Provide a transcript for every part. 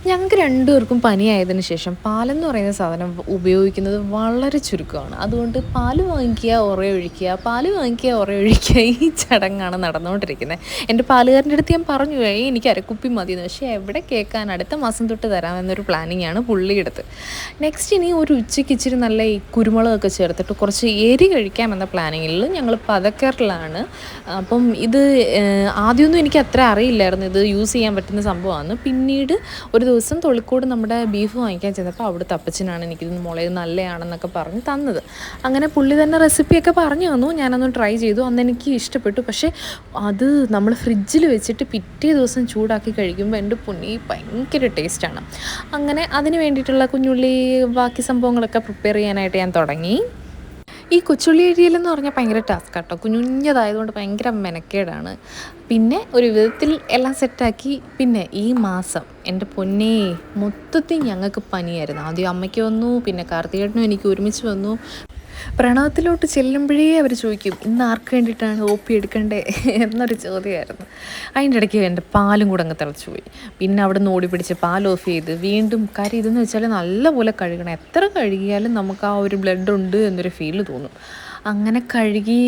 ഞങ്ങൾക്ക് രണ്ടുപേർക്കും പനിയായതിനു ശേഷം പാലെന്ന് പറയുന്ന സാധനം ഉപയോഗിക്കുന്നത് വളരെ ചുരുക്കമാണ്. അതുകൊണ്ട് പാല് വാങ്ങിക്കുക, ഒറയൊഴിക്കുക, പാല് വാങ്ങിക്കുക, ഒറയൊഴിക്കുക ഈ ചടങ്ങാണ് നടന്നുകൊണ്ടിരിക്കുന്നത്. എൻ്റെ പാലുകാരൻ്റെ അടുത്ത് ഞാൻ പറഞ്ഞു, എനിക്ക് അരക്കുപ്പി മതിയെന്ന്. പക്ഷേ എവിടെ കേൾക്കാൻ, അടുത്ത മാസം തൊട്ട് തരാമെന്നൊരു പ്ലാനിങ്ങാണ് പുള്ളിയെടുത്ത്. നെക്സ്റ്റ് ഇനി ഒരു ഉച്ചയ്ക്ക് ഇച്ചിരി നല്ല ഈ കുരുമുളകൊക്കെ ചേർത്തിട്ട് കുറച്ച് എരി കഴിക്കാമെന്ന പ്ലാനിങ്ങിൽ ഞങ്ങൾ പതക്കറിലാണ്. അപ്പം ഇത് ആദ്യമൊന്നും എനിക്ക് അത്ര അറിയില്ലായിരുന്നു ഇത് യൂസ് ചെയ്യാൻ പറ്റുന്ന സംഭവമാണ്. പിന്നീട് ഒരു ദിവസം തൊളിക്കോട് നമ്മുടെ ബീഫ് വാങ്ങിക്കാൻ ചെന്നപ്പോൾ അവിടുത്തെ അപ്പച്ചനാണ് എനിക്കിത് മോളെ നല്ലതാണെന്നൊക്കെ പറഞ്ഞ് തന്നത്. അങ്ങനെ പുള്ളി തന്നെ റെസിപ്പിയൊക്കെ പറഞ്ഞു തന്നു. ഞാനൊന്ന് ട്രൈ ചെയ്തു. അന്ന് എനിക്ക് ഇഷ്ടപ്പെട്ടു. പക്ഷേ അത് നമ്മൾ ഫ്രിഡ്ജിൽ വെച്ചിട്ട് പിറ്റേ ദിവസം ചൂടാക്കി കഴിക്കുമ്പോൾ എൻ്റെ പൊന്നി ഭയങ്കര ടേസ്റ്റാണ്. അങ്ങനെ അതിന് വേണ്ടിയിട്ടുള്ള കുഞ്ഞുള്ളി ബാക്കി സംഭവങ്ങളൊക്കെ പ്രിപ്പയർ ചെയ്യാനായിട്ട് ഞാൻ തുടങ്ങി. ഈ കൊച്ചുള്ളി അരിയലെന്ന് പറഞ്ഞാൽ ഭയങ്കര ടാസ്ക് കേട്ടോ. കുഞ്ഞുഞ്ഞതായതുകൊണ്ട് ഭയങ്കര മെനക്കേടാണ്. പിന്നെ ഒരു വിധത്തിൽ എല്ലാം സെറ്റാക്കി. പിന്നെ ഈ മാസം എൻ്റെ പൊന്നേ മൊത്തത്തിൽ ഞങ്ങൾക്ക് പനിയായിരുന്നു. ആദ്യം അമ്മയ്ക്ക് വന്നു, പിന്നെ കാർത്തികേട്ടനും എനിക്ക് ഒരുമിച്ച് വന്നു. പ്രണവത്തിലോട്ട് ചെല്ലുമ്പോഴേ അവർ ചോദിക്കും, ഇന്ന് ആർക്ക് വേണ്ടിയിട്ടാണ് ഒ പി എടുക്കണ്ടേ എന്നൊരു ചോദ്യമായിരുന്നു. അതിൻ്റെ ഇടയ്ക്ക് എൻ്റെ പാലും കൂടെ അങ്ങ് തിളച്ചു പോയി. പിന്നെ അവിടെ നിന്ന് ഓടി പിടിച്ച് പാൽ ഓഫ് ചെയ്ത് വീണ്ടും കാര്യം ഇതെന്ന് വെച്ചാൽ നല്ലപോലെ കഴുകണം. എത്ര കഴുകിയാലും നമുക്ക് ആ ഒരു ബ്ലഡ് ഉണ്ട് എന്നൊരു ഫീല് തോന്നും. അങ്ങനെ കഴുകി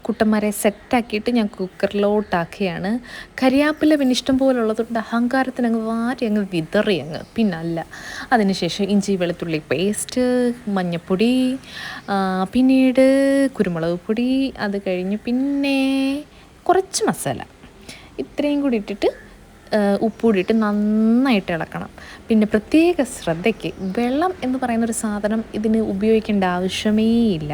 കുട്ടന്മാരെ സെറ്റാക്കിയിട്ട് ഞാൻ കുക്കറിലോട്ടാക്കിയാണ്. കരിയാപ്പില പിന്നെ ഇഷ്ടം പോലെ ഉള്ളതുകൊണ്ട് അഹങ്കാരത്തിന് അങ്ങ് വാരി അങ്ങ് വിതറി അങ്ങ്. പിന്നല്ല, അതിനുശേഷം ഇഞ്ചി വെളുത്തുള്ളി പേസ്റ്റ്, മഞ്ഞൾപ്പൊടി, പിന്നീട് കുരുമുളക് പൊടി, അത് കഴിഞ്ഞ് പിന്നെ കുറച്ച് മസാല, ഇത്രയും കൂടി ഇട്ടിട്ട് ഉപ്പൂടിയിട്ട് നന്നായിട്ട് ഇളക്കണം. പിന്നെ പ്രത്യേക ശ്രദ്ധയ്ക്ക് വെള്ളം എന്ന് പറയുന്നൊരു സാധനം ഇതിന് ഉപയോഗിക്കേണ്ട ആവശ്യമേ ഇല്ല.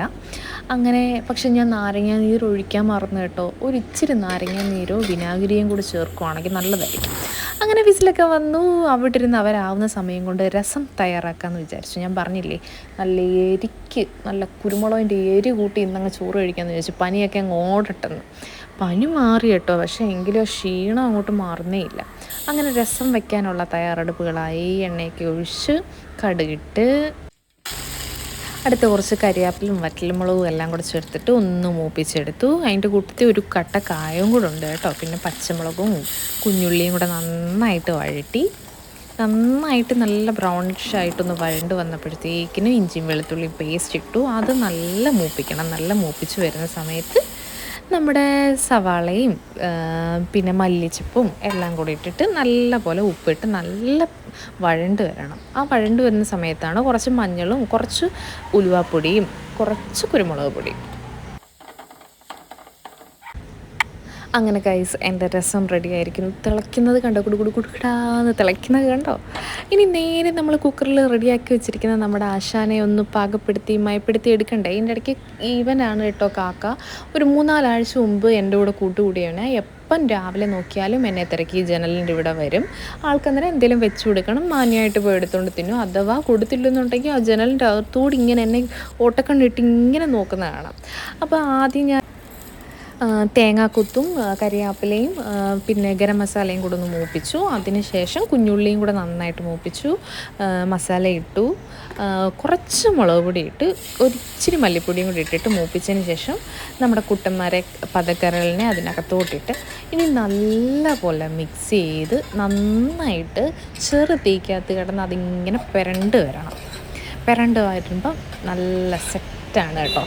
അങ്ങനെ പക്ഷെ ഞാൻ നാരങ്ങ നീര് ഒഴിക്കാൻ മറന്നു കേട്ടോ. ഒരു ഇച്ചിരി നാരങ്ങ നീരോ വിനാഗിരിയും കൂടി ചേർക്കുവാണെങ്കിൽ നല്ലതായിരിക്കും. അങ്ങനെ വിസിലൊക്കെ വന്നു. അവിടെ ഇരുന്ന് അവരാവുന്ന സമയം കൊണ്ട് രസം തയ്യാറാക്കാമെന്ന് വിചാരിച്ചു. ഞാൻ പറഞ്ഞില്ലേ നല്ല എരിക്ക് നല്ല കുരുമുളകിൻ്റെ എരി കൂട്ടി ഇന്നങ്ങ് ചോറ് കഴിക്കാമെന്ന് വിചാരിച്ചു. പനിയൊക്കെ അങ്ങ് ഓടട്ടെന്ന്. പനി മാറി കേട്ടോ, പക്ഷേ എങ്കിലും ക്ഷീണം അങ്ങോട്ട് മാറുന്നേ ഇല്ല. അങ്ങനെ രസം വയ്ക്കാനുള്ള തയ്യാറെടുപ്പുകളായി. എണ്ണയൊക്കെ ഒഴിച്ച് കടുകിട്ട് അടുത്ത കുറച്ച് കരിയാപ്പിലും വറ്റൽമുളകും എല്ലാം കൂടെ ചേർത്തിട്ട് ഒന്ന് മൂപ്പിച്ചെടുത്തു. അതിൻ്റെ കൂട്ടത്തിൽ ഒരു കട്ട കായവും കൂടെ ഉണ്ട് കേട്ടോ. പിന്നെ പച്ചമുളകും കുഞ്ഞുള്ളിയും കൂടെ നന്നായിട്ട് വഴറ്റി നന്നായിട്ട് നല്ല ബ്രൗണിഷ് ആയിട്ടൊന്ന് വഴണ്ട് വന്നപ്പോഴത്തേക്കിനും ഇഞ്ചിയും വെളുത്തുള്ളിയും പേസ്റ്റ് ഇട്ടു. അത് നല്ല മൂപ്പിക്കണം. നല്ല മൂപ്പിച്ച് വരുന്ന സമയത്ത് നമ്മുടെ സവാളയും പിന്നെ മല്ലിച്ചപ്പും എല്ലാം കൂടി ഇട്ടിട്ട് നല്ല പോലെ ഉപ്പിട്ട് നല്ല വഴണ്ട് വരണം. ആ വഴണ്ട് വരുന്ന സമയത്താണ് കുറച്ച് മഞ്ഞളും കുറച്ച് ഉലുവാപ്പൊടിയും കുറച്ച് കുരുമുളക് പൊടിയും. അങ്ങനെ ഗൈസ് എൻ്റെ രസം റെഡി ആയിരിക്കുന്നു. തിളയ്ക്കുന്നത് കണ്ടോ, കുടുകുടാന്ന് തിളയ്ക്കുന്നത് കണ്ടോ. ഇനി നേരെ നമ്മൾ കുക്കറിൽ റെഡിയാക്കി വെച്ചിരിക്കുന്ന നമ്മുടെ ആശാനെ ഒന്ന് പാകപ്പെടുത്തി മയപ്പെടുത്തി എടുക്കണ്ടേ. ഇതിൻ്റെ ഇടയ്ക്ക് ഈവനാണ് കേട്ടോ കാക്ക. ഒരു 3-4 ആഴ്ച മുമ്പ് എൻ്റെ കൂടെ കൂട്ടുകൂടിയാണ്. എപ്പം രാവിലെ നോക്കിയാലും എന്നെ തിരക്കി ജനലിൻ്റെ ഇവിടെ വരും. ആൾക്കന്നേരം എന്തെങ്കിലും വെച്ച് കൊടുക്കണം. മാന്യമായിട്ട് പോയി എടുത്തുകൊണ്ട് തിന്നും. അഥവാ കൊടുത്തില്ലെന്നുണ്ടെങ്കിൽ ആ ജനലിൻ്റെ അകത്തോട് ഇങ്ങനെ എന്നെ ഓട്ടക്കണ്ണിട്ട് ഇങ്ങനെ നോക്കുന്ന കാണാം. അപ്പോൾ ആദ്യം ഞാൻ തേങ്ങാക്കൊത്തും കരിയാപ്പിലയും പിന്നെ ഗരം മസാലയും കൂടെ ഒന്ന് മൂപ്പിച്ചു. അതിന് ശേഷം കുഞ്ഞുള്ളിയും കൂടെ നന്നായിട്ട് മൂപ്പിച്ചു. മസാല ഇട്ടു, കുറച്ച് മുളക് പൊടി ഇട്ട് ഒരിച്ചിരി മല്ലിപ്പൊടിയും കൂടി ഇട്ടിട്ട് മൂപ്പിച്ചതിന് ശേഷം നമ്മുടെ കുട്ടന്മാരെ പതക്കരലിനെ അതിനകത്തോട്ടിട്ട് ഇനി നല്ല പോലെ മിക്സ് ചെയ്ത് നന്നായിട്ട് ചെറു തീക്കകത്ത് കിടന്ന് അതിങ്ങനെ പുരണ്ട് വരണം. പുരണ്ട് വരുമ്പം നല്ല സെറ്റാണ് കേട്ടോ.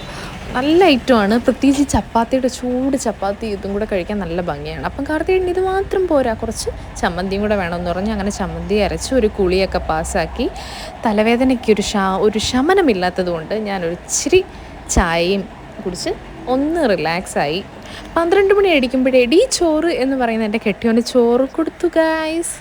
നല്ല ഐറ്റമാണ്. പ്രത്യേകിച്ച് ചപ്പാത്തിയുടെ ചൂട് ചപ്പാത്തി ഇതും കൂടെ കഴിക്കാൻ നല്ല ഭംഗിയാണ്. അപ്പം കാർത്തികേയൻ ഇത് മാത്രം പോരാ, കുറച്ച് ചമ്മന്തിയും കൂടെ വേണമെന്ന് പറഞ്ഞ് അങ്ങനെ ചമ്മന്തി അരച്ച് ഒരു കുളിയൊക്കെ പാസ്സാക്കി. തലവേദനയ്ക്ക് ഒരു ശമനമില്ലാത്തത് കൊണ്ട് ഞാനൊരു ഇച്ചിരി ചായയും കുടിച്ച് ഒന്ന് റിലാക്സായി. 12 മണി അടിക്കുമ്പോഴേ എടീ ചോറ് എന്ന് പറയുന്ന എൻ്റെ കെട്ടിയോന് ചോറ് കൊടുത്തു ഗൈസ്.